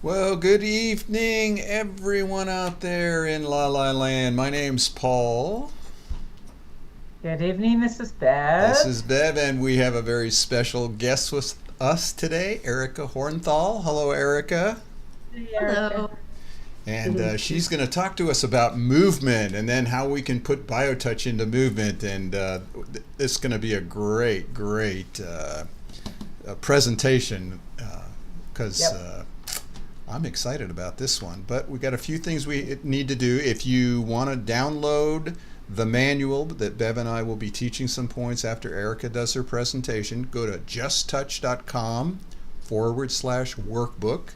Well, good evening, everyone out there in La La Land. My name's Paul. Good evening, Mrs. This Bev. is Bev, and we have a very special guest with us today, Erica Hornthal. Hello, Erica. Hey, Erica. Hello. And she's going to talk to us about movement and then how we can put biotouch into movement. And it's going to be a great presentation because Yep. I'm excited about this one, but we got a few things we need to do. If you want to download the manual that Bev and I will be teaching some points after Erica does her presentation, go to justtouch.com/workbook.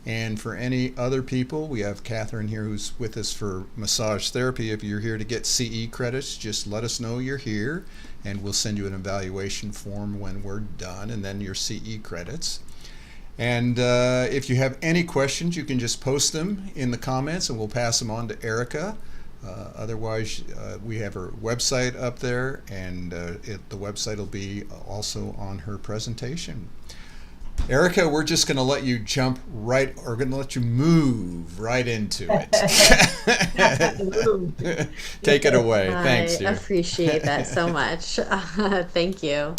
And for any other people, we have Catherine here who's with us for massage therapy. If you're here to get CE credits, just let us know you're here, and we'll send you an evaluation form when we're done, and then your CE credits. And if you have any questions, you can just post them in the comments and we'll pass them on to Erica. Otherwise, we have her website up there, and the website will be also on her presentation. Erica, we're just going to let you jump right, or going to let you move right into Ooh. it. Take it away. Thanks, I dear. appreciate that so much. Thank you.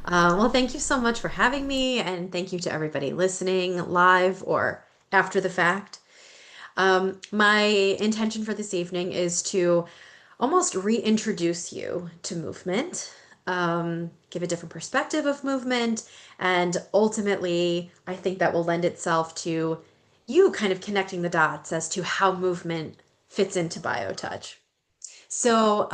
Well, thank you so much for having me, and thank you to everybody listening live or after the fact. My intention for this evening is to almost reintroduce you to movement, give a different perspective of movement, and ultimately, I think that will lend itself to you kind of connecting the dots as to how movement fits into biotouch. So,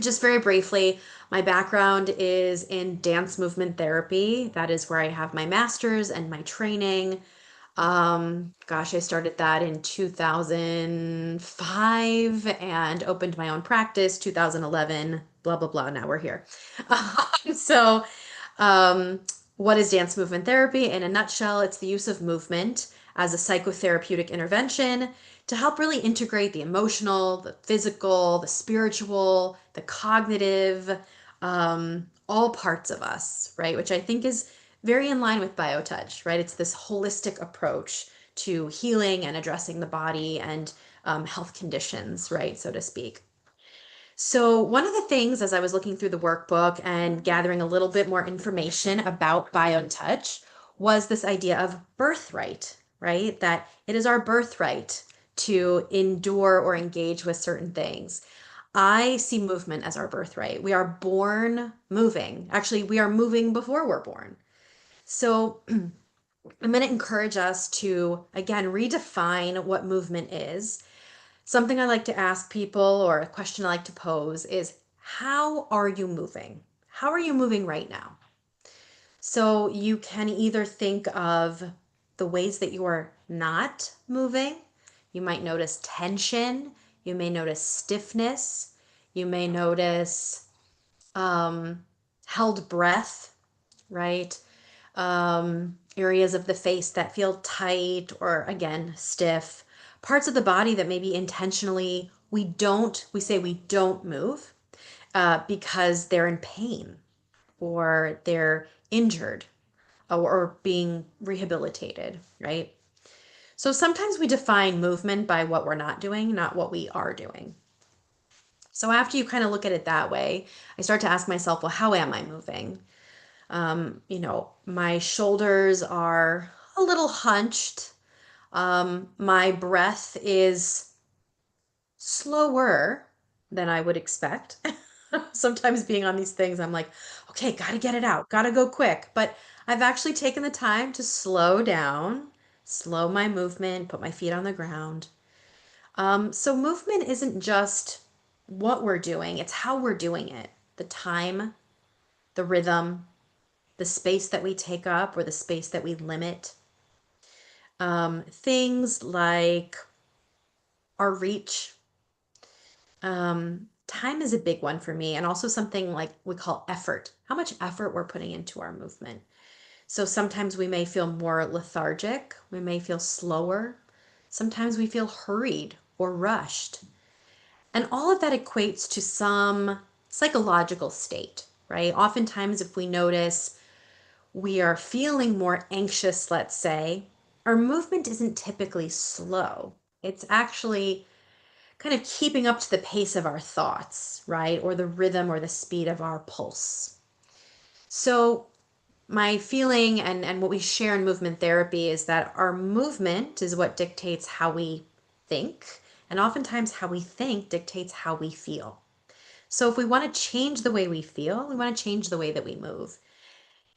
just very briefly, my background is in dance movement therapy. That is where I have my master's and my training. Gosh, I started that in 2005 and opened my own practice 2011, blah, blah, blah. Now we're here. So, um, what is dance movement therapy? In a nutshell, it's the use of movement as a psychotherapeutic intervention to help really integrate the emotional, the physical, the spiritual, the cognitive, all parts of us, right? Which I think is very in line with BioTouch, right? It's this holistic approach to healing and addressing the body and health conditions, right, so to speak. So, one of the things as I was looking through the workbook and gathering a little bit more information about BioTouch was this idea of birthright, right? That it is our birthright to endure or engage with certain things. I see movement as our birthright. We are born moving. Actually, we are moving before we're born. So, I'm going to encourage us to, again, redefine what movement is. Something I like to ask people, or a question I like to pose, is how are you moving? How are you moving right now? So you can either think of the ways that you are not moving. You might notice tension. You may notice stiffness. You may notice held breath, right? Areas of the face that feel tight or again stiff, parts of the body that maybe intentionally we say we don't move because they're in pain or they're injured or being rehabilitated, right? So sometimes we define movement by what we're not doing, not what we are doing. So after you kind of look at it that way, I start to ask myself, well, how am I moving? My shoulders are a little hunched. My breath is slower than I would expect. Sometimes being on these things, I'm like, okay, gotta get it out, gotta go quick. But I've actually taken the time to slow down, slow my movement, put my feet on the ground. So movement isn't just what we're doing, it's how we're doing it. The time, the rhythm, the space that we take up or the space that we limit. Things like our reach. Time is a big one for me, and also something like we call effort. How much effort we're putting into our movement. So sometimes we may feel more lethargic, we may feel slower, sometimes we feel hurried or rushed. And all of that equates to some psychological state, right? Oftentimes, if we notice we are feeling more anxious, let's say, our movement isn't typically slow. It's actually kind of keeping up to the pace of our thoughts, right? Or the rhythm or the speed of our pulse. So, my feeling and what we share in movement therapy is that our movement is what dictates how we think, and oftentimes how we think dictates how we feel. So, if we want to change the way we feel, we want to change the way that we move.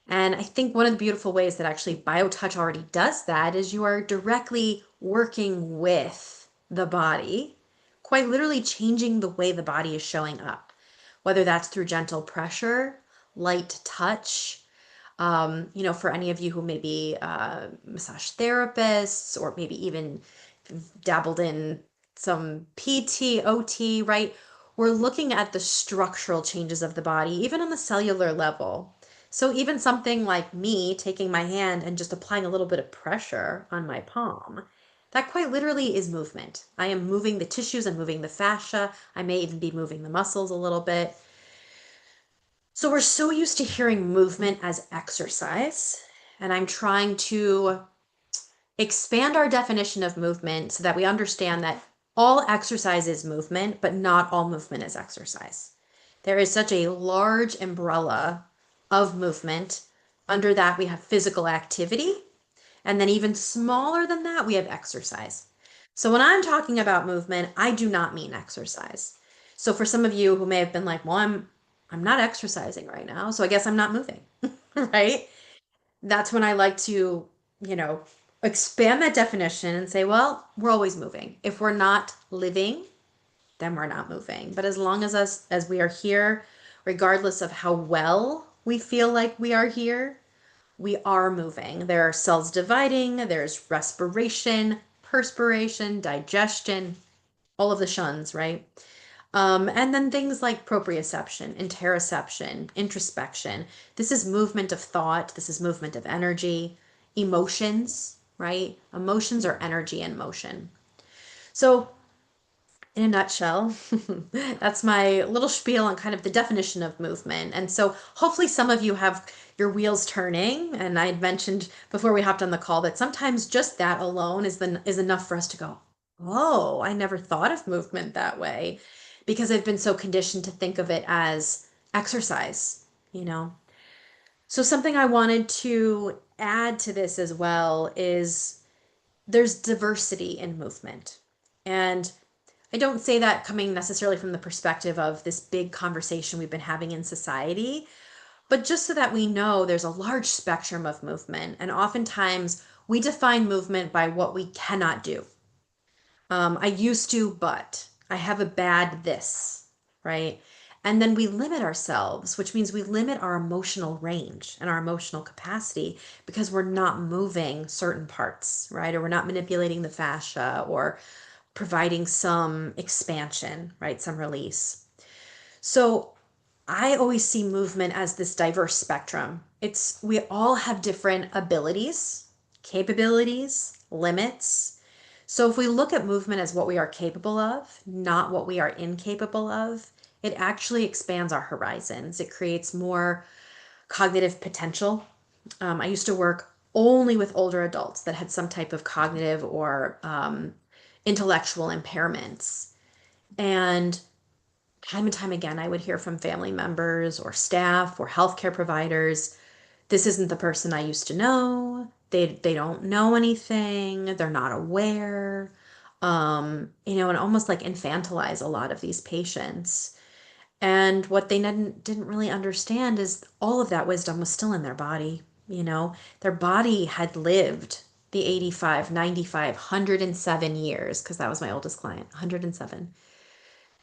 And I think one of the beautiful ways that actually BioTouch already does that is you are directly working with the body, quite literally changing the way the body is showing up, whether that's through gentle pressure, light touch. For any of you who may be massage therapists or maybe even dabbled in some PT, OT, right? We're looking at the structural changes of the body, even on the cellular level. So even something like me taking my hand and just applying a little bit of pressure on my palm, that quite literally is movement. I am moving the tissues, I'm moving the fascia, I may even be moving the muscles a little bit. So we're so used to hearing movement as exercise, and I'm trying to expand our definition of movement so that we understand that all exercise is movement, but not all movement is exercise. There is such a large umbrella of movement. Under that, we have physical activity. And then, even smaller than that, we have exercise. So, when I'm talking about movement, I do not mean exercise. So, for some of you who may have been like, well, I'm not exercising right now, so I guess I'm not moving, right? That's when I like to, you know, expand that definition and say, well, we're always moving. If we're not living, then we're not moving. But as long as us as we are here, regardless of how well we feel like we are here, we are moving. There are cells dividing, there's respiration, perspiration, digestion, all of the shuns, right? And then things like proprioception, interoception, introspection. This is movement of thought. This is movement of energy, emotions, right? Emotions are energy in motion. So, in a nutshell, that's my little spiel on kind of the definition of movement. And so, hopefully, some of you have your wheels turning. And I had mentioned before we hopped on the call that sometimes just that alone is enough for us to go, oh, I never thought of movement that way because I've been so conditioned to think of it as exercise, you know? So, something I wanted to add to this as well is there's diversity in movement. And I don't say that coming necessarily from the perspective of this big conversation we've been having in society, but just so that we know there's a large spectrum of movement. And oftentimes we define movement by what we cannot do. I used to, but I have a bad this, right? And then we limit ourselves, which means we limit our emotional range and our emotional capacity because we're not moving certain parts, right? Or we're not manipulating the fascia or providing some expansion, right? Some release. So I always see movement as this diverse spectrum. We all have different abilities, capabilities, limits. So if we look at movement as what we are capable of, not what we are incapable of, it actually expands our horizons. It creates more cognitive potential. I used to work only with older adults that had some type of cognitive or intellectual impairments. And time again, I would hear from family members or staff or healthcare providers, this isn't the person I used to know. They don't know anything. They're not aware. And almost like infantilize a lot of these patients. And what they didn't really understand is all of that wisdom was still in their body. Their body had lived the 85, 95, 107 years, because that was my oldest client, 107.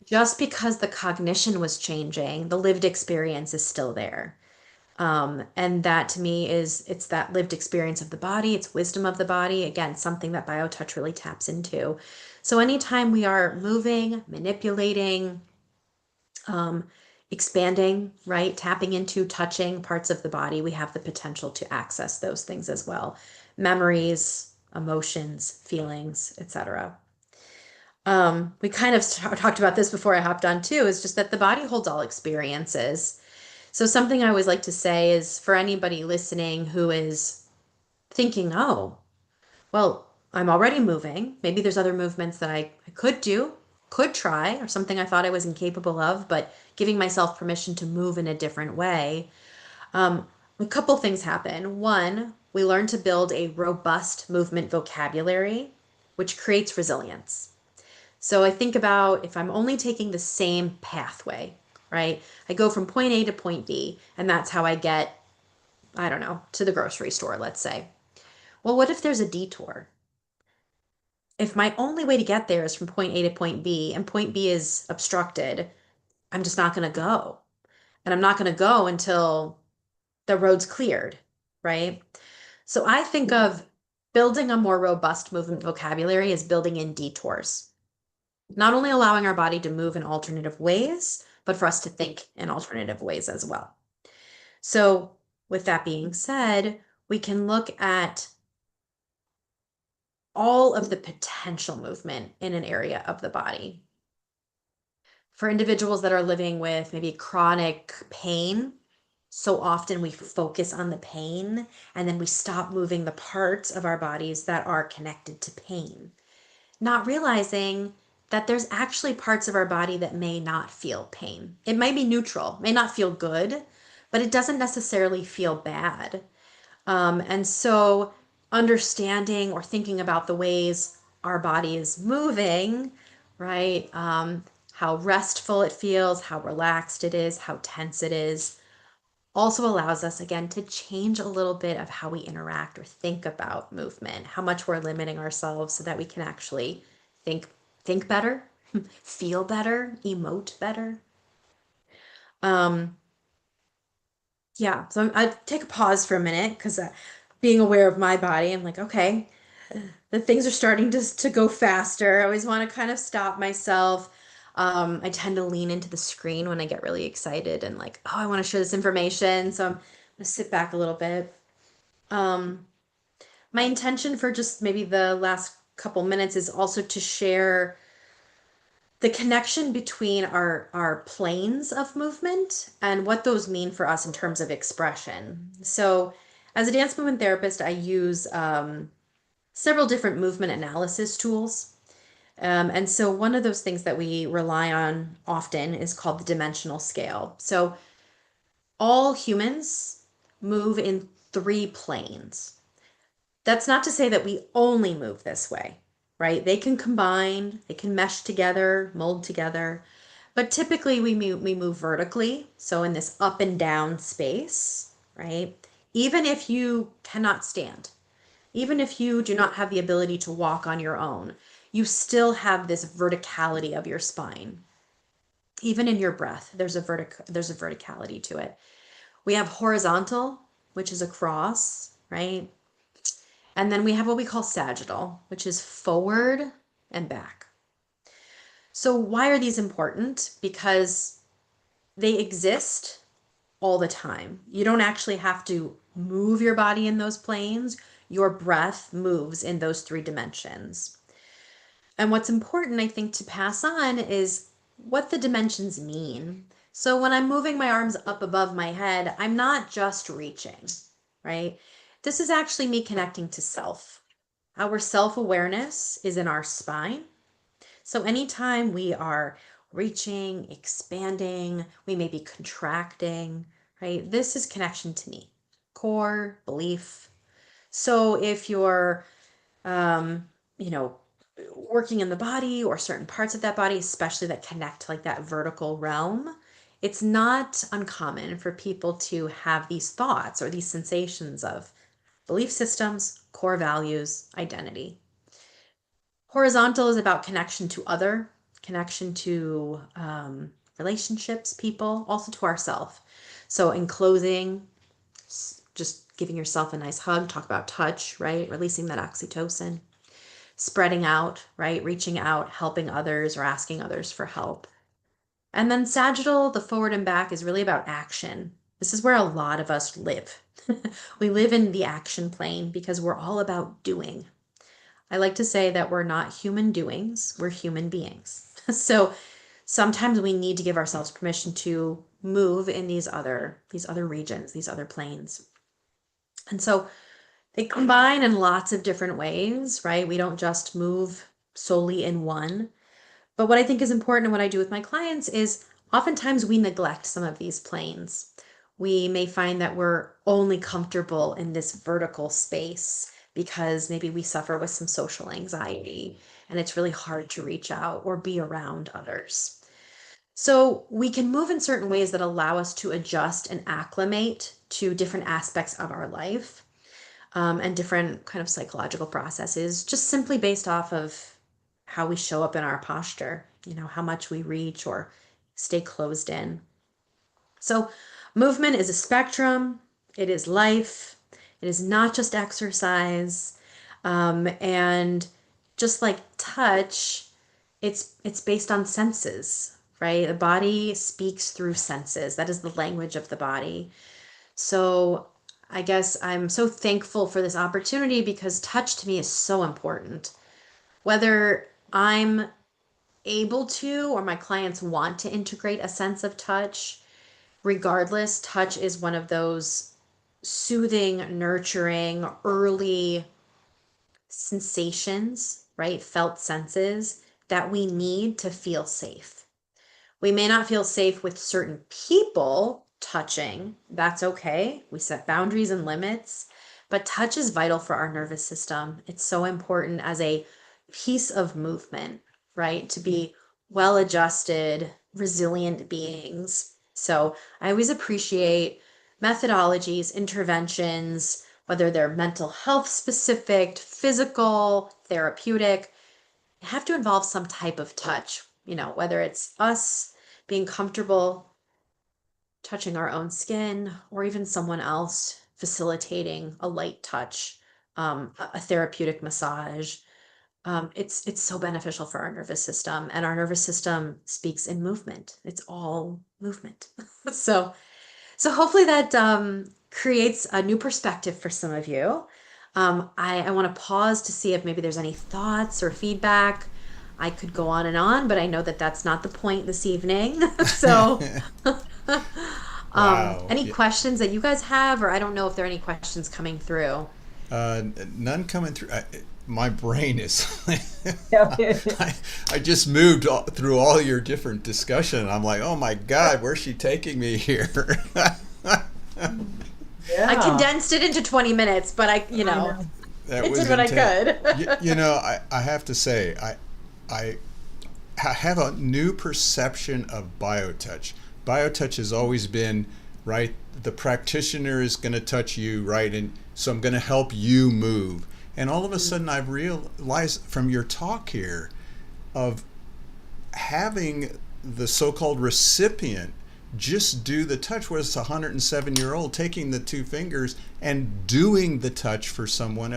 Just because the cognition was changing, the lived experience is still there. And that to me it's that lived experience of the body, it's wisdom of the body. Again, something that BioTouch really taps into. So anytime we are moving, manipulating, um, expanding, right, tapping into, touching parts of the body, we have the potential to access those things as well. Memories, emotions, feelings, etc. We kind of talked about this before I hopped on too, is just that the body holds all experiences. So something I always like to say is for anybody listening who is thinking, oh, Well, I'm already moving. Maybe there's other movements that I could do, could try, or something I thought I was incapable of, but giving myself permission to move in a different way. Um, a couple things happen. One, we learn to build a robust movement vocabulary, which creates resilience. So I think about if I'm only taking the same pathway, right? I go from point A to point B, and that's how I get, I don't know, to the grocery store, let's say. Well, what if there's a detour? If my only way to get there is from point A to point B and point B is obstructed, I'm just not going to go. And I'm not going to go until the road's cleared, right? So I think of building a more robust movement vocabulary as building in detours, not only allowing our body to move in alternative ways, but for us to think in alternative ways as well. So, with that being said, we can look at all of the potential movement in an area of the body. For individuals that are living with maybe chronic pain, so often we focus on the pain and then we stop moving the parts of our bodies that are connected to pain, not realizing that there's actually parts of our body that may not feel pain. It might be neutral, may not feel good, but it doesn't necessarily feel bad. And so understanding or thinking about the ways our body is moving, right? How restful it feels, how relaxed it is, how tense it is, also allows us again to change a little bit of how we interact or think about movement, how much we're limiting ourselves so that we can actually think think better, feel better, emote better. Um, yeah, so I take a pause for a minute because being aware of my body, I'm like, okay, the things are starting to go faster. I always want to kind of stop myself. I tend to lean into the screen when I get really excited and like, oh, I want to share this information. So I'm gonna sit back a little bit. Um, my intention for just maybe the last couple minutes is also to share the connection between our planes of movement and what those mean for us in terms of expression. So, as a dance movement therapist, I use several different movement analysis tools. And so, one of those things that we rely on often is called the dimensional scale. So, all humans move in three planes. That's not to say that we only move this way, right? They can combine, they can mesh together, mold together, but typically we move vertically, so in this up and down space, right? Even if you cannot stand, even if you do not have the ability to walk on your own, you still have this verticality of your spine. Even in your breath, there's a verticality to it. We have horizontal, which is across, right? And then we have what we call sagittal, which is forward and back. So why are these important? Because they exist all the time. You don't actually have to move your body in those planes. Your breath moves in those three dimensions. And what's important, I think, to pass on is what the dimensions mean. So when I'm moving my arms up above my head, I'm not just reaching, right? This is actually me connecting to self. Our self-awareness is in our spine. So anytime we are reaching, expanding, we may be contracting, right? This is connection to me, core, belief. So if you're, um, you know, working in the body or certain parts of that body, especially that connect to like that vertical realm, it's not uncommon for people to have these thoughts or these sensations of belief systems, core values, identity. Horizontal is about connection to other, connection to relationships, people, also to ourself. So in closing, just giving yourself a nice hug, talk about touch, right? Releasing that oxytocin, spreading out, right? Reaching out, helping others or asking others for help. And then sagittal, the forward and back, is really about action. This is where a lot of us live. We live in the action plane because we're all about doing. I like to say that we're not human doings, we're human beings. So sometimes we need to give ourselves permission to move in these other regions, these other planes. And so They combine in lots of different ways, right? We don't just move solely in one. But what I think is important and what I do with my clients is oftentimes we neglect some of these planes. We may find that we're only comfortable in this vertical space because maybe we suffer with some social anxiety and it's really hard to reach out or be around others. So we can move in certain ways that allow us to adjust and acclimate to different aspects of our life, and different kind of psychological processes, just simply based off of how we show up in our posture, how much we reach or stay closed in. So, movement is a spectrum, it is life, it is not just exercise. And just like touch, it's based on senses, right? The body speaks through senses. That is the language of the body. So I guess I'm so thankful for this opportunity because touch to me is so important. Whether I'm able to or my clients want to integrate a sense of touch, regardless, touch is one of those soothing, nurturing, early sensations, right? Felt senses that we need to feel safe. We may not feel safe with certain people touching. That's okay. We set boundaries and limits, but touch is vital for our nervous system. It's so important as a piece of movement, right? To be well adjusted, resilient beings. So I always appreciate methodologies, interventions, whether they're mental health specific, physical, therapeutic, have to involve some type of touch, whether it's us being comfortable touching our own skin or even someone else facilitating a light touch, a therapeutic massage. It's so beneficial for our nervous system, and our nervous system speaks in movement. It's all movement. so so hopefully that creates a new perspective for some of you. I want to pause to see if maybe there's any thoughts or feedback. I could go on and on, but I know that that's not the point this evening. So, Wow. any Yeah. questions that you guys have, or I don't know if there are any questions coming through. None coming through. My brain is. Yeah. I just moved through all your different discussion. I'm like, oh my God, where's she taking me here? I condensed it into 20 minutes, but I That I was did what I intense. could. I have to say, I have a new perception of biotouch. Biotouch has always been, right, the practitioner is going to touch you, right, and so I'm going to help you move. And all of a sudden I've realized from your talk here of having the so-called recipient just do the touch, whereas a 107-year-old taking the two fingers and doing the touch for someone,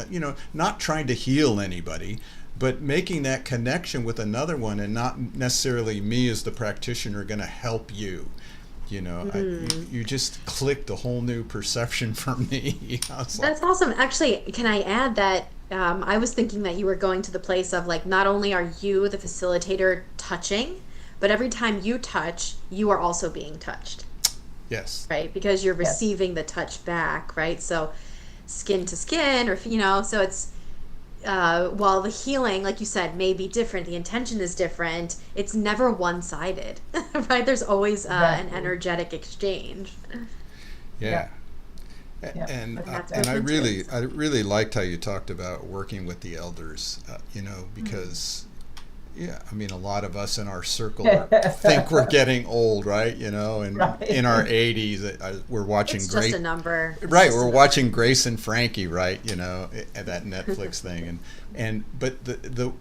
not trying to heal anybody, but making that connection with another one, and not necessarily me as the practitioner going to help you. You just clicked a whole new perception for me. I was like, That's awesome. Actually, can I add that I was thinking that you were going to the place of like, not only are you the facilitator touching, but every time you touch, you are also being touched, yes. right? Because you're Yes. receiving the touch back, right? So skin to skin, or, so it's, while the healing, like you said, may be different, the intention is different, it's never one-sided, right? There's always an Exactly. energetic exchange. Yeah. Yeah. And And that's and I different. really liked how you talked about working with the elders, because I mean, a lot of us in our circle think we're getting old, right? And Right. in our 80s, we're watching It's great. just a number. It's Right, just we're a watching Grace and Frankie, right? That Netflix thing, but the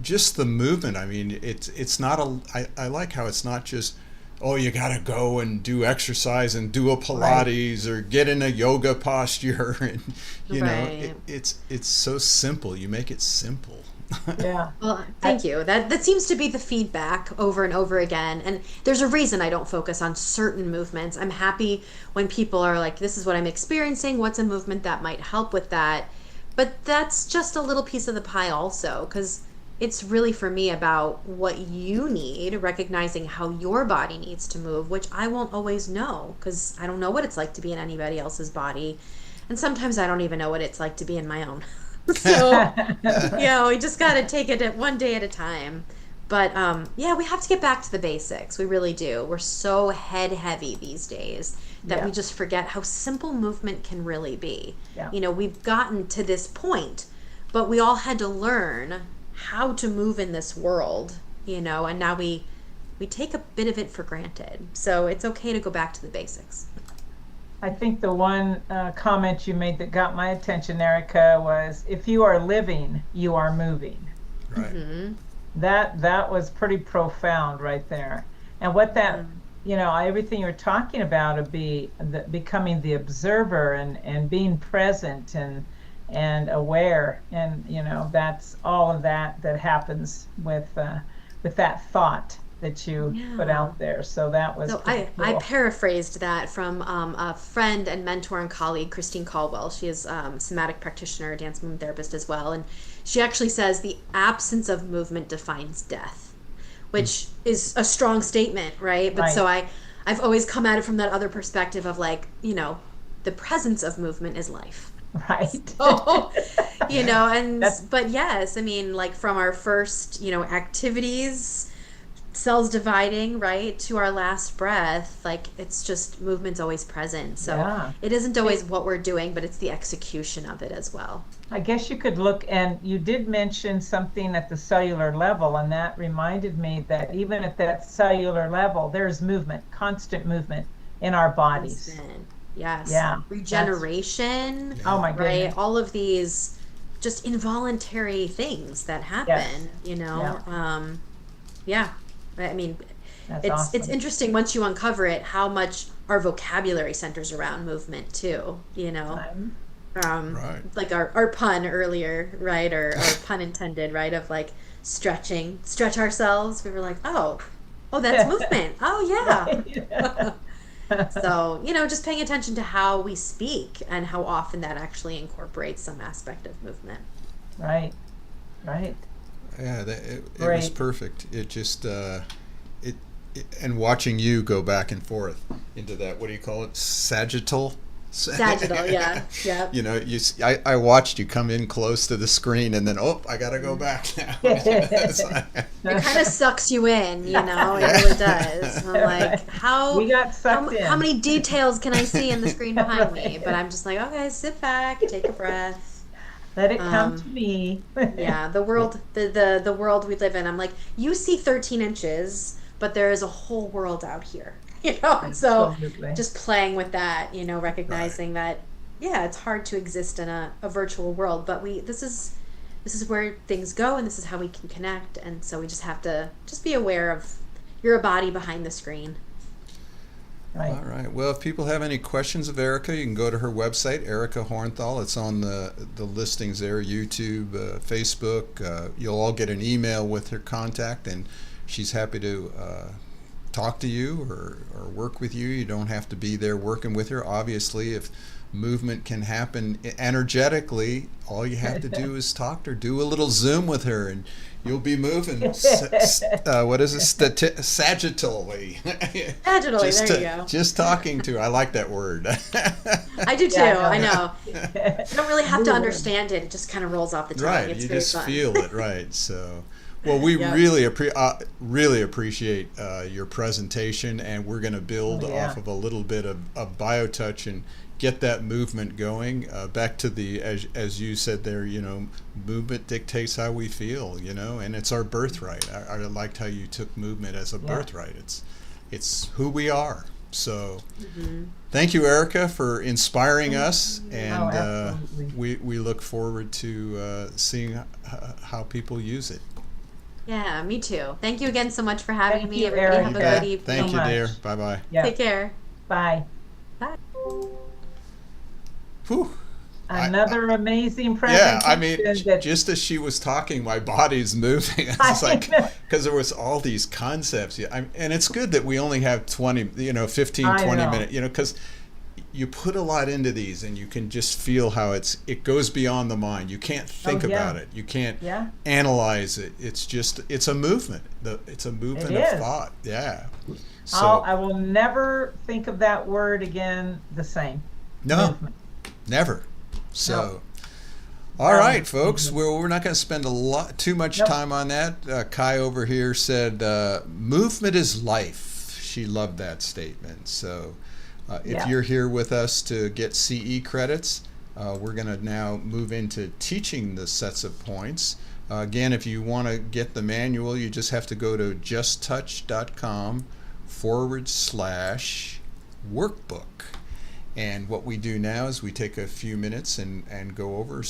just the movement. I mean, it's not I like how it's not just, oh, you gotta go and do exercise and do a Pilates or get in a yoga posture, and Right. it's so simple. You make it simple. Yeah. Well, thank you. That seems to be the feedback over and over again. And there's a reason I don't focus on certain movements. I'm happy when people are like, this is what I'm experiencing. What's a movement that might help with that? But that's just a little piece of the pie also, because it's really for me about what you need, recognizing how your body needs to move, which I won't always know because I don't know what it's like to be in anybody else's body. And sometimes I don't even know what it's like to be in my own. So, we just got to take it one day at a time. But yeah, we have to get back to the basics. We really do. We're so head heavy these days that we Yeah. just forget how simple movement can really be. Yeah. We've gotten to this point, but we all had to learn how to move in this world, and now we take a bit of it for granted. So it's okay to go back to the basics. I think the one comment you made that got my attention, Erica, was if you are living, you are moving. Right. Hmm. That was pretty profound right there. And what that, Hmm. everything you're talking about of becoming the observer and being present and aware, and that's all of that happens with that thought that you put Yeah. out there. So that was So pretty I cool. paraphrased that from a friend and mentor and colleague, Christine Caldwell. She is a somatic practitioner, dance movement therapist as well. And she actually says the absence of movement defines death, which is a strong statement, right? But Right, so I've always come at it from that other perspective of like, the presence of movement is life. right. Oh, That's but yes, I mean, like from our first, activities, cells dividing, right, to our last breath, like it's just movement's always present. So yeah. it isn't always what we're doing, but it's the execution of it as well. I guess you could look, and you did mention something at the cellular level, and that reminded me that even at that cellular level, there's movement, constant movement in our bodies. Constant. Yes. Yeah, that's, Regeneration, oh my right? goodness. All of these just involuntary things that Yes, happen, yeah, yeah. I mean, that's it's awesome. interesting once you uncover it how much our vocabulary centers around movement too. Um, Right. Like our pun earlier, right? Or pun intended, right? Of like stretch ourselves. We were like, oh, that's movement. Oh, right. yeah. So, just paying attention to how we speak and how often that actually incorporates some aspect of movement. Right, right. Yeah, it was Great. perfect. It just and watching you go back and forth into that, what do you call it? Sagittal. Sagittal, yeah. Yep. I watched you come in close to the screen, and then I gotta go back now. It kind of sucks you in, it Yeah. really does. I'm like, Right. how We got sucked how in. many details can I see in the screen behind me? But Right. I'm just like, okay, sit back, take a breath. Let it come to Um, me. yeah, the world, the world we live in. I'm like, you see 13 inches, but there is a whole world out here, So Absolutely. just playing with that, Right. recognizing that, yeah, it's hard to exist in a virtual world, but this is where things go, and this is how we can connect, and so we just have to just be aware of you're a body behind the screen. Right. All right. Well, if people have any questions of Erica, you can go to her website, Erica Hornthal. It's on the listings there, YouTube, Facebook. You'll all get an email with her contact, and she's happy to talk to you or work with you. You don't have to be there working with her. Obviously, if movement can happen energetically, all you have to do is talk to her, do a little Zoom with her, and you'll be moving. What is it? Sagittally. Sagittally, there you go. Just talking to her. I like that word. I do too. Yeah, I no. know. You don't really have to Moving. understand it. It just kind of rolls off the tongue. Right, It's you very just fun. feel it, right? So, well, we Yep. really appreciate your presentation, and we're going to build Oh, yeah. off of a little bit of BioTouch and get that movement going. Back to the as you said there, movement dictates how we feel, and it's our birthright. I liked how you took movement as a Yeah. birthright. It's who we are. So. Mhm. Thank you, Erica, for inspiring us, Oh, and absolutely. we look forward to seeing how people use it. Yeah, me too. Thank you again so much for having Thank me. you, Everybody have a Erica. good evening. Thank so you, dear. much. Bye bye. Yeah. Take care. Bye. Bye. Whew. Another amazing Yeah, presentation. I mean, that just as she was talking, my body's moving. It's like, I know. because there was all these concepts. Yeah, and it's good that we only have 20, 15, I 20 know. minutes, because you put a lot into these, and you can just feel how it goes beyond the mind. You can't think Oh, yeah. about it. You can't Yeah, analyze it. It's a movement. It's a movement of is. thought. Yeah. I will never think of that word again the same. No, Movement. Never. So, No. all right, folks. We're not going to spend too much Nope. time on that. Kai over here said, "Movement is life." She loved that statement. So, if Yeah. you're here with us to get CE credits, we're going to now move into teaching the sets of points. Again, if you want to get the manual, you just have to go to justtouch.com/workbook. And what we do now is we take a few minutes and go over.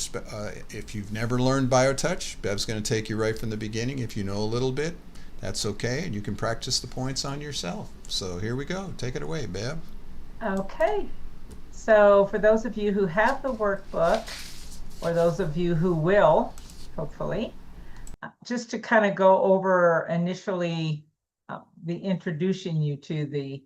If you've never learned BioTouch, Bev's going to take you right from the beginning. If you know a little bit, that's okay, and you can practice the points on yourself. So here we go. Take it away, Bev. Okay. So for those of you who have the workbook, or those of you who will, hopefully, just to kind of go over initially the introducing you to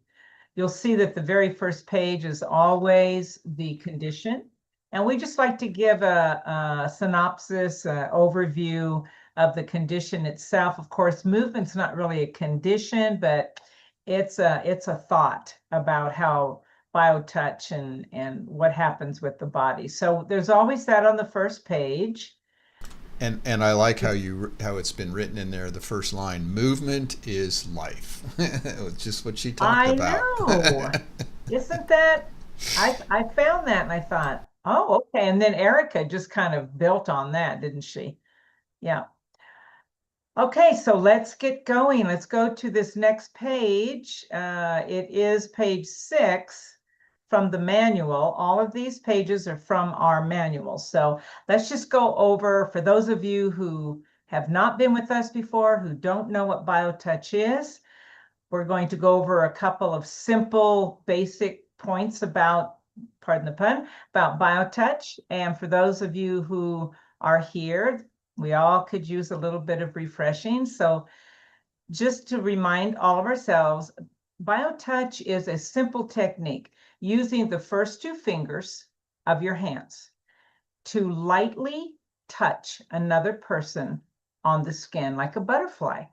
you'll see that the very first page is always the condition. And we just like to give a synopsis, overview of the condition itself. Of course, movement's not really a condition, but it's a thought about how BioTouch and what happens with the body. So there's always that on the first page. And I like how it's been written in there. The first line: "Movement is life." It's just what she talked about. I know. Isn't that? I found that and I thought, oh, okay. And then Erica just kind of built on that, didn't she? Yeah. Okay, so let's get going. Let's go to this next page. It is page 6 from the manual. All of these pages are from our manual. So let's just go over, for those of you who have not been with us before, who don't know what BioTouch is, we're going to go over a couple of simple, basic points about, pardon the pun, about BioTouch. And for those of you who are here, we all could use a little bit of refreshing. So just to remind all of ourselves, BioTouch is a simple technique using the first 2 fingers of your hands to lightly touch another person on the skin like a butterfly.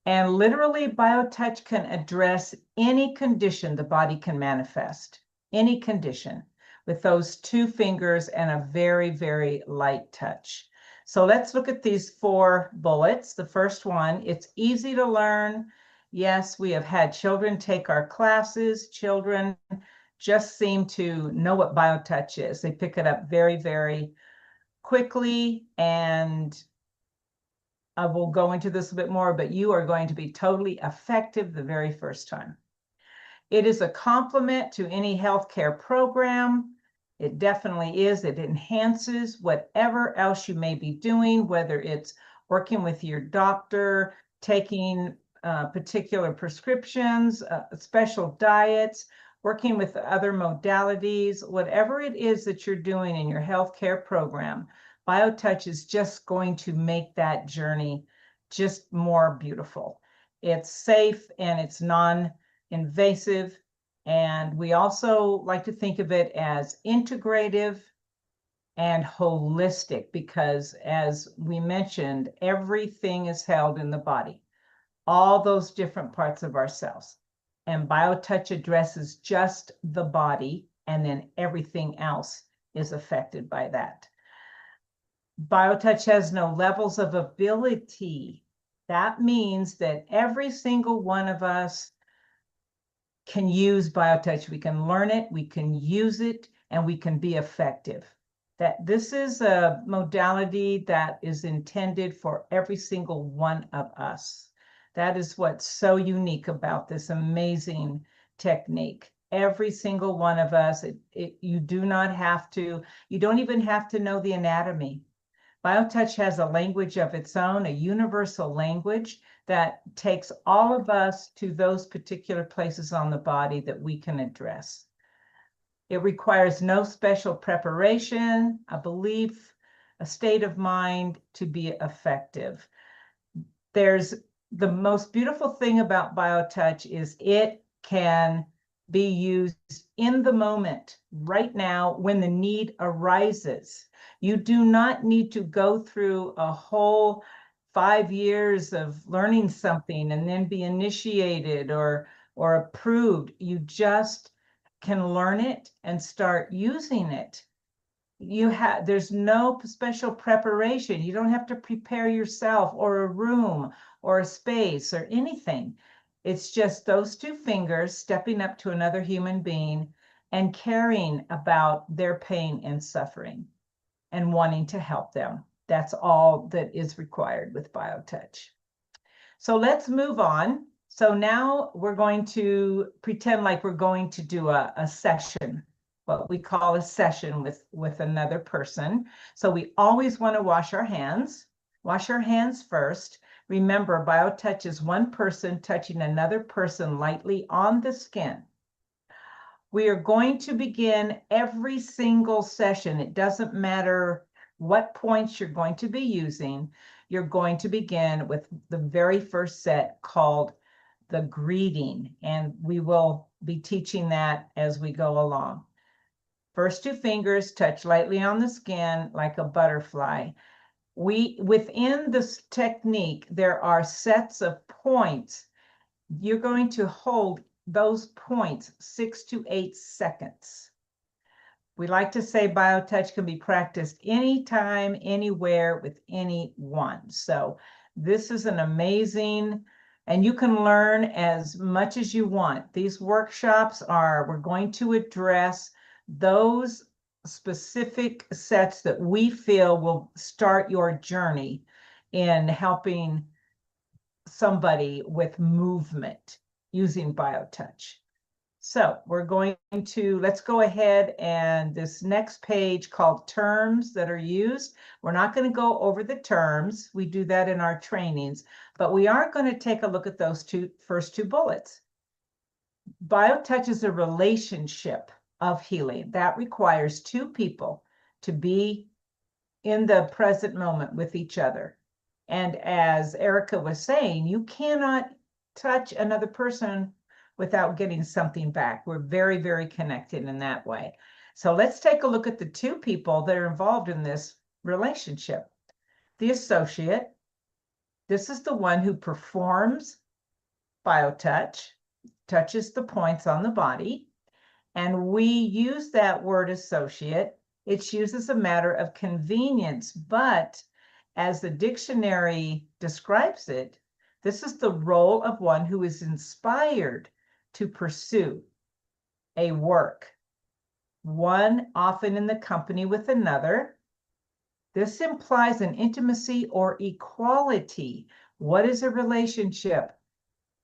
And literally, BioTouch can address any condition the body can manifest, any condition, with those 2 fingers and a very, very light touch. So let's look at these 4 bullets. The first one, it's easy to learn. Yes, we have had children take our classes. Children just seem to know what BioTouch is. They pick it up very, very quickly, and I will go into this a bit more, but you are going to be totally effective the very first time. It is a complement to any healthcare program. It definitely is. It enhances whatever else you may be doing, whether it's working with your doctor, taking particular prescriptions, special diets, working with other modalities, whatever it is that you're doing in your healthcare program. BioTouch is just going to make that journey just more beautiful. It's safe and it's non-invasive. And we also like to think of it as integrative and holistic, because as we mentioned, everything is held in the body, all those different parts of ourselves. And BioTouch addresses just the body, and then everything else is affected by that. BioTouch has no levels of ability. That means that every single one of us can use BioTouch. We can learn it, we can use it, and we can be effective. That this is a modality that is intended for every single one of us. That is what's so unique about this amazing technique. Every single one of us, you don't even have to know the anatomy. BioTouch has a language of its own, a universal language that takes all of us to those particular places on the body that we can address. It requires no special preparation, a belief, a state of mind to be effective. There's the most beautiful thing about BioTouch is it can be used in the moment, right now, when the need arises. You do not need to go through a whole 5 years of learning something and then be initiated or approved. You just can learn it and start using it there's no special preparation. You don't have to prepare yourself or a room or a space or anything. It's just those two fingers stepping up to another human being and caring about their pain and suffering and wanting to help them. That's all that is required with BioTouch. So let's move on. So now we're going to pretend like we're going to do a session, what we call a session with another person. So we always want to wash our hands. Wash our hands first. Remember, BioTouch is one person touching another person lightly on the skin. We are going to begin every single session. It doesn't matter what points you're going to be using. You're going to begin with the very first set called the greeting, and we will be teaching that as we go along. First two fingers touch lightly on the skin like a butterfly. Within this technique, there are sets of points. You're going to hold those points 6 to 8 seconds. We like to say BioTouch can be practiced anytime, anywhere, with anyone. So this is an amazing, and you can learn as much as you want. These workshops we're going to address those specific sets that we feel will start your journey in helping somebody with movement using BioTouch. So let's go ahead, and this next page called terms that are used. We're not going to go over the terms. We do that in our trainings, but we are going to take a look at those first two bullets. BioTouch is a relationship of healing that requires two people to be in the present moment with each other. And as Erica was saying, you cannot touch another person without getting something back. We're very, very connected in that way. So let's take a look at the two people that are involved in this relationship. The associate, this is the one who performs BioTouch, touches the points on the body, and we use that word associate. It's used as a matter of convenience, but as the dictionary describes it, this is the role of one who is inspired to pursue a work, one often in the company with another. This implies an intimacy or equality. What is a relationship?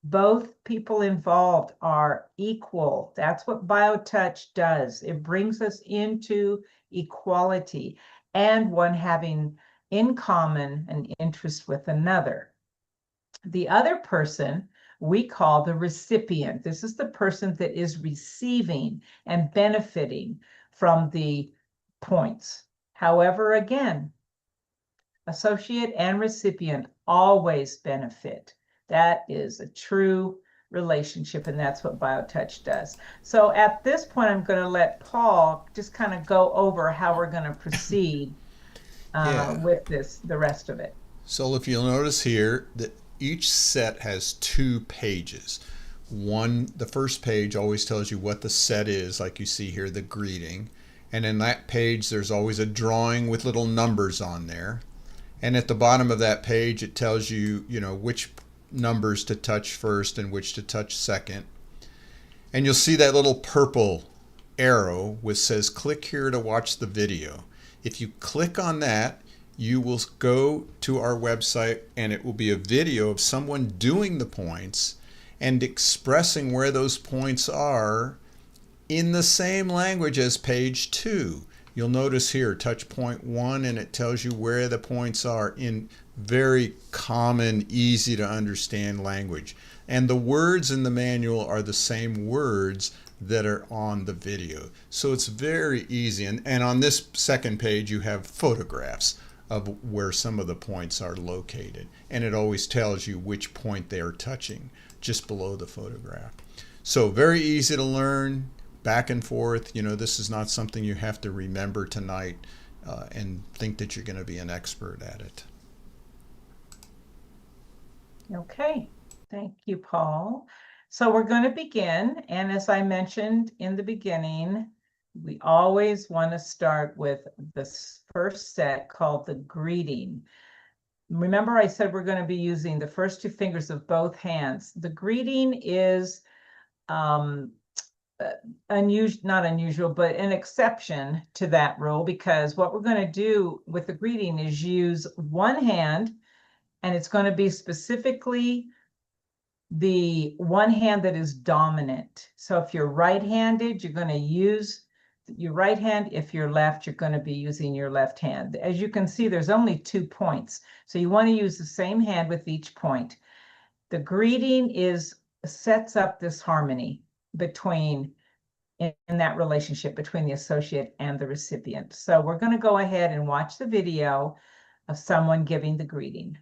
Both people involved are equal. That's what BioTouch does. It brings us into equality and one having in common an interest with another. The other person we call the recipient. This is the person that is receiving and benefiting from the points. However, again, associate and recipient always benefit. That is a true relationship, and that's what BioTouch does. So at this point, I'm going to let Paul just kind of go over how we're going to proceed with the rest of it. So if you'll notice here that each set has 2 pages. The first page always tells you what the set is, like you see here, the greeting. And in that page, there's always a drawing with little numbers on there. And at the bottom of that page, it tells you, which numbers to touch first and which to touch second. And you'll see that little purple arrow which says click here to watch the video. If you click on that, you will go to our website, and it will be a video of someone doing the points and expressing where those points are in the same language as page 2. You'll notice here, touch point 1, and it tells you where the points are in very common, easy to understand language. And the words in the manual are the same words that are on the video. So it's very easy. And on this second page, you have photographs of where some of the points are located. And it always tells you which point they are touching just below the photograph. So very easy to learn, back and forth. This is not something you have to remember tonight and think that you're going to be an expert at it. Okay, thank you, Paul. So we're going to begin. And as I mentioned in the beginning, we always want to start with this first set called the greeting. Remember I said we're going to be using the first two fingers of both hands. The greeting is not unusual, but an exception to that rule, because what we're going to do with the greeting is use one hand, and it's going to be specifically the one hand that is dominant. So if you're right-handed, you're going to use your right hand. If you're left, you're going to be using your left hand. As you can see, there's only 2 points. So you want to use the same hand with each point. The greeting sets up this harmony between in that relationship between the associate and the recipient. So we're going to go ahead and watch the video of someone giving the greeting.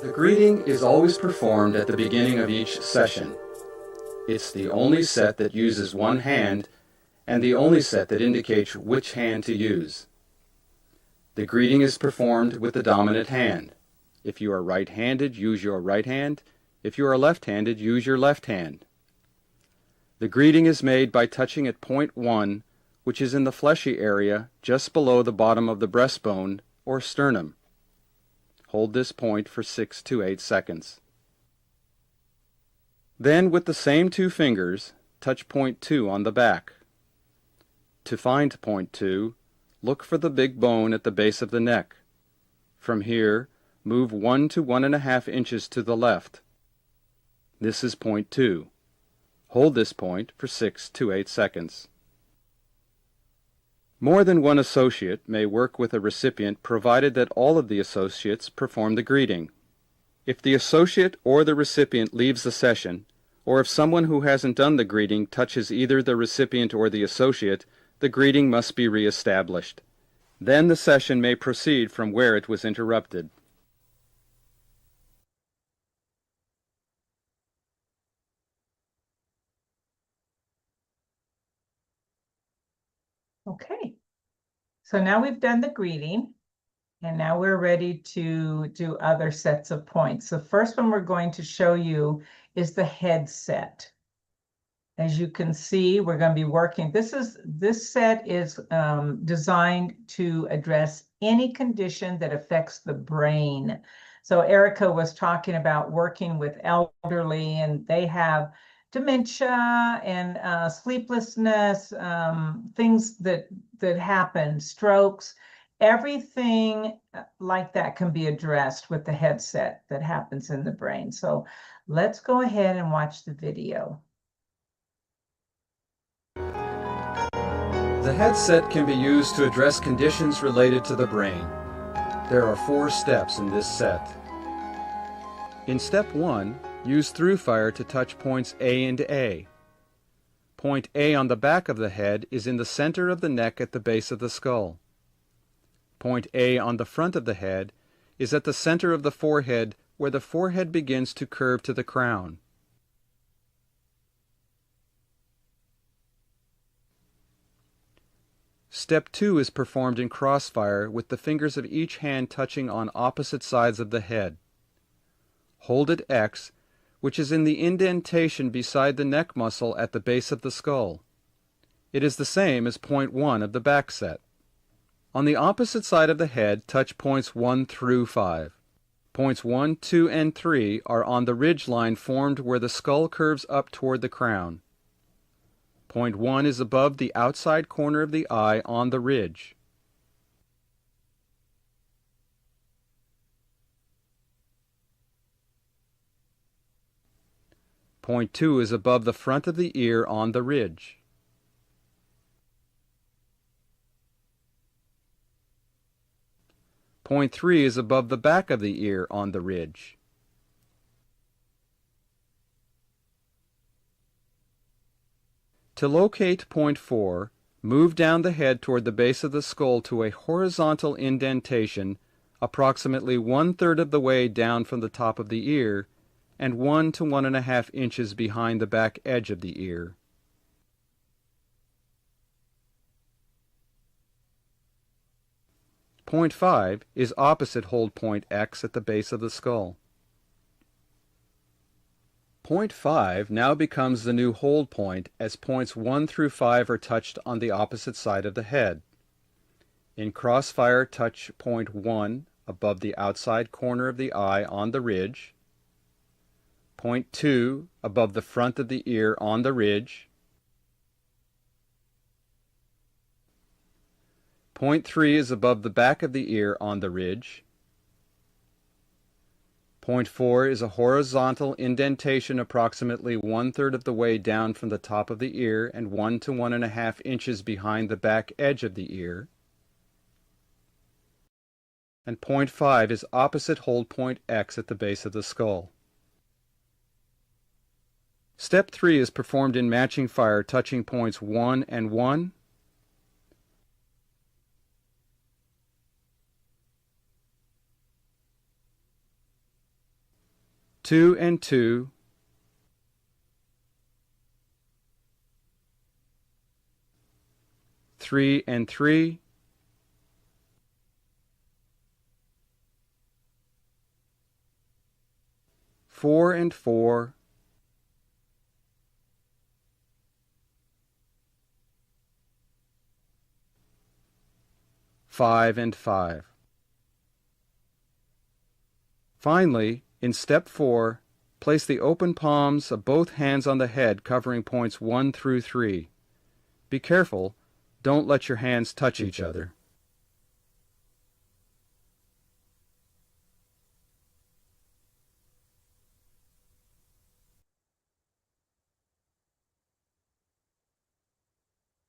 The greeting is always performed at the beginning of each session. It's the only set that uses one hand and the only set that indicates which hand to use. The greeting is performed with the dominant hand. If you are right-handed, use your right hand. If you are left-handed, use your left hand. The greeting is made by touching at point 1, which is in the fleshy area just below the bottom of the breastbone or sternum. Hold this point for 6 to 8 seconds. Then, with the same 2 fingers, touch point 2 on the back. To find point 2, look for the big bone at the base of the neck. From here, move 1 to 1.5 inches to the left. This is point 2. Hold this point for 6 to 8 seconds. More than one associate may work with a recipient provided that all of the associates perform the greeting. If the associate or the recipient leaves the session, or if someone who hasn't done the greeting touches either the recipient or the associate, the greeting must be reestablished. Then the session may proceed from where it was interrupted. Okay, so now we've done the greeting, and now we're ready to do other sets of points. The first one we're going to show you is the head set. As you can see, we're going to be working. This set is designed to address any condition that affects the brain. So Erica was talking about working with elderly, and they have dementia and sleeplessness, things that happen, strokes, everything like that can be addressed with the headset that happens in the brain. So let's go ahead and watch the video. The headset can be used to address conditions related to the brain. There are 4 steps in this set. In step 1, use through fire to touch points A and A. Point A on the back of the head is in the center of the neck at the base of the skull. Point A on the front of the head is at the center of the forehead, where the forehead begins to curve to the crown. Step 2 is performed in crossfire with the fingers of each hand touching on opposite sides of the head. Hold at X, which is in the indentation beside the neck muscle at the base of the skull. It is the same as point 1 of the back set. On the opposite side of the head, touch points 1 through 5. Points 1, 2, and 3 are on the ridge line formed where the skull curves up toward the crown. Point 1 is above the outside corner of the eye on the ridge. Point 2 is above the front of the ear on the ridge. Point 3 is above the back of the ear on the ridge. To locate point 4, move down the head toward the base of the skull to a horizontal indentation approximately 1/3 of the way down from the top of the ear and 1 to 1.5 inches behind the back edge of the ear. Point 5 is opposite hold point X at the base of the skull. Point 5 now becomes the new hold point as points 1 through 5 are touched on the opposite side of the head. In crossfire, touch point 1 above the outside corner of the eye on the ridge, point 2 above the front of the ear on the ridge, point 3 is above the back of the ear on the ridge, point 4 is a horizontal indentation approximately 1/3 of the way down from the top of the ear and 1 to 1.5 inches behind the back edge of the ear. And point 5 is opposite hold point X at the base of the skull. Step 3 is performed in matching fire, touching points 1 and 1, 2 and 2, 3 and 3, 4 and 4, 5 and 5. Finally, in step 4, place the open palms of both hands on the head covering points 1 through 3. Be careful, don't let your hands touch each other.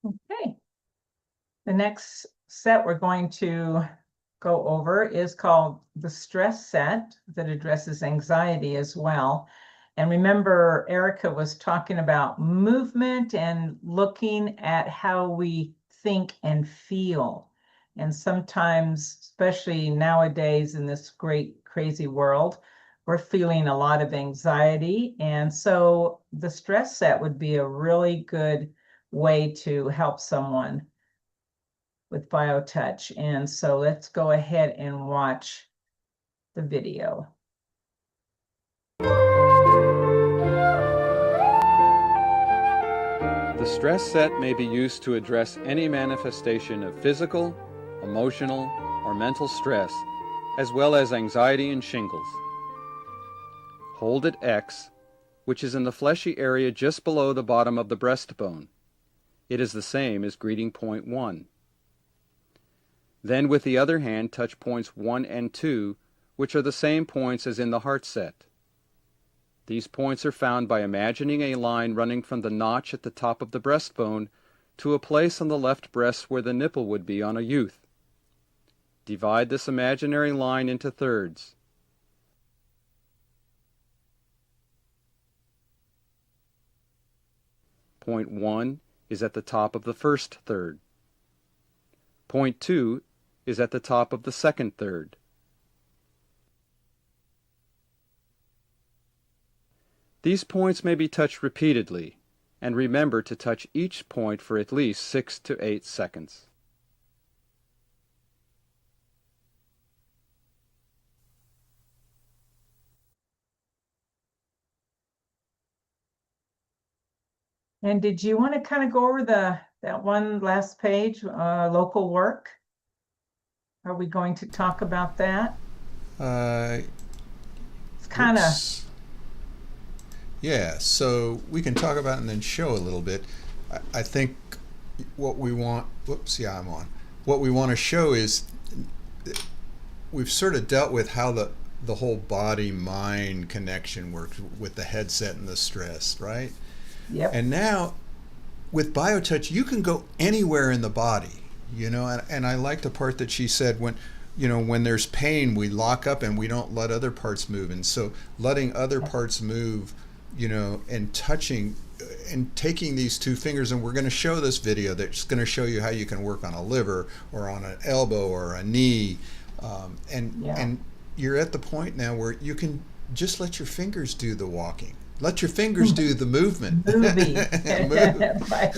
Okay. The next set we're going to go over is called the stress set that addresses anxiety as well. And remember, Erica was talking about movement and looking at how we think and feel. And sometimes, especially nowadays in this great crazy world, we're feeling a lot of anxiety. And so the stress set would be a really good way to help someone with BioTouch. And so let's go ahead and watch the video. The stress set may be used to address any manifestation of physical, emotional, or mental stress, as well as anxiety and shingles. Hold at X, which is in the fleshy area just below the bottom of the breastbone. It is the same as greeting point 1. Then with the other hand touch points 1 and 2, which are the same points as in the heart set. These points are found by imagining a line running from the notch at the top of the breastbone to a place on the left breast where the nipple would be on a youth. Divide this imaginary line into thirds. Point 1 is at the top of the first third. Point 2 is at the top of the second third. These points may be touched repeatedly, and remember to touch each point for at least 6 to 8 seconds. And did you want to kind of go over that one last page, local work? Are we going to talk about that? It's kind of... Yeah, so we can talk about it and then show a little bit. I think what we want, what we want to show is we've sort of dealt with how the whole body-mind connection works with the headset and the stress, right? Yep. And now with BioTouch, you can go anywhere in the body, you know, and I like the part that she said when there's pain, we lock up and we don't let other parts move. And so letting other parts move, you know, and touching and taking these two fingers, and we're going to show this video that's going to show you how you can work on a liver or on an elbow or a knee, and you're at the point now where you can just let your fingers do the walking. Let your fingers do the movement. Move. Right.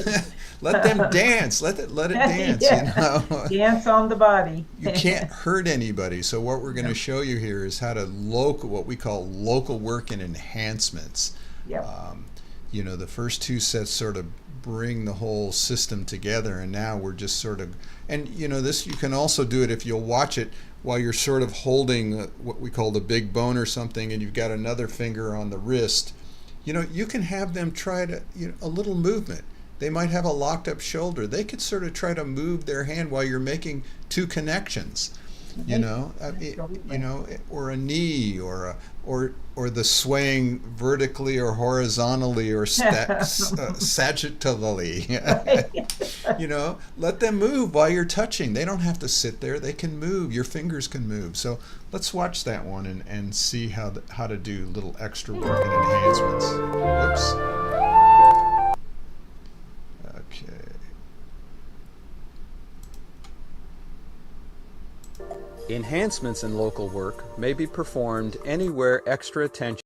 Let them dance. Let it dance. Yeah. You know? Dance on the body. You can't hurt anybody. So what we're going to show you here is how to what we call local work and enhancements Yep. The first two sets sort of bring the whole system together, and now we're just sort of, and this, you can also do it if you'll watch it while you're sort of holding what we call the big bone or something, and you've got another finger on the wrist. You can have them try to, a little movement. They might have a locked up shoulder. They could sort of try to move their hand while you're making two connections. Or a knee, or the swaying vertically or horizontally or sagittally. Let them move while you're touching. They don't have to sit there. They can move. Your fingers can move. So let's watch that one and see how to do little extra work and enhancements. Whoops. Okay. Enhancements in local work may be performed anywhere extra attention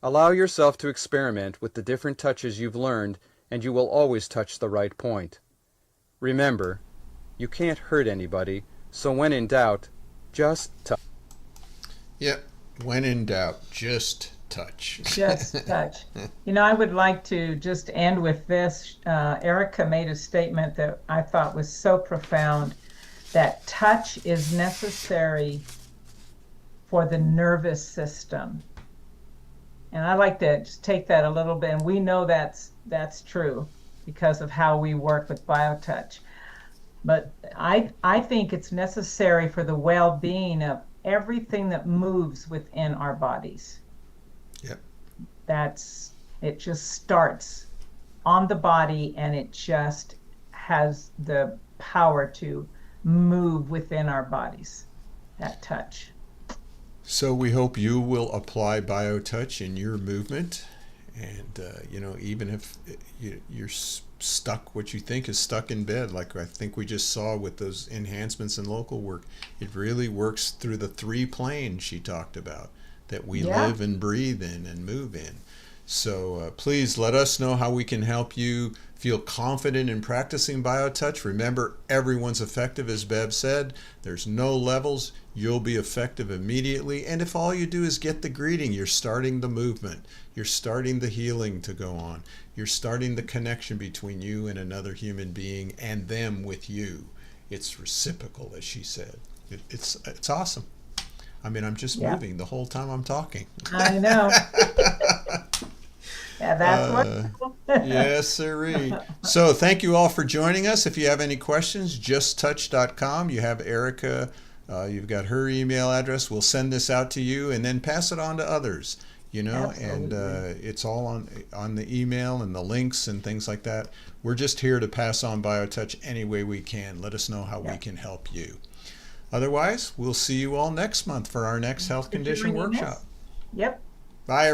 Allow yourself to experiment with the different touches you've learned, and you will always touch the right point. Remember, you can't hurt anybody, so when in doubt, just touch. Yep. When in doubt, just touch. Just touch. I would like to just end with this. Erica made a statement that I thought was so profound, that touch is necessary for the nervous system. And I like to just take that a little bit, and we know that's true because of how we work with BioTouch. But I think it's necessary for the well-being of everything that moves within our bodies. Yep. It just starts on the body, and it just has the power to move within our bodies, that touch. So we hope you will apply BioTouch in your movement. And, even if you're stuck, what you think is stuck in bed, like I think we just saw with those enhancements in local work, it really works through the 3 planes she talked about that we live and breathe in and move in. So please let us know how we can help you feel confident in practicing BioTouch. Remember, everyone's effective, as Bev said. There's no levels. You'll be effective immediately. And if all you do is get the greeting, you're starting the movement. You're starting the healing to go on. You're starting the connection between you and another human being and them with you. It's reciprocal, as she said. It's awesome. I mean, I'm just moving the whole time I'm talking. I know. Yeah, that's wonderful. Yes, sirree. So thank you all for joining us. If you have any questions, justtouch.com. You have Erica. You've got her email address. We'll send this out to you and then pass it on to others. Absolutely. And it's all on the email and the links and things like that. We're just here to pass on BioTouch any way we can. Let us know how we can help you. Otherwise, we'll see you all next month for our next health condition workshop. Yep. Bye.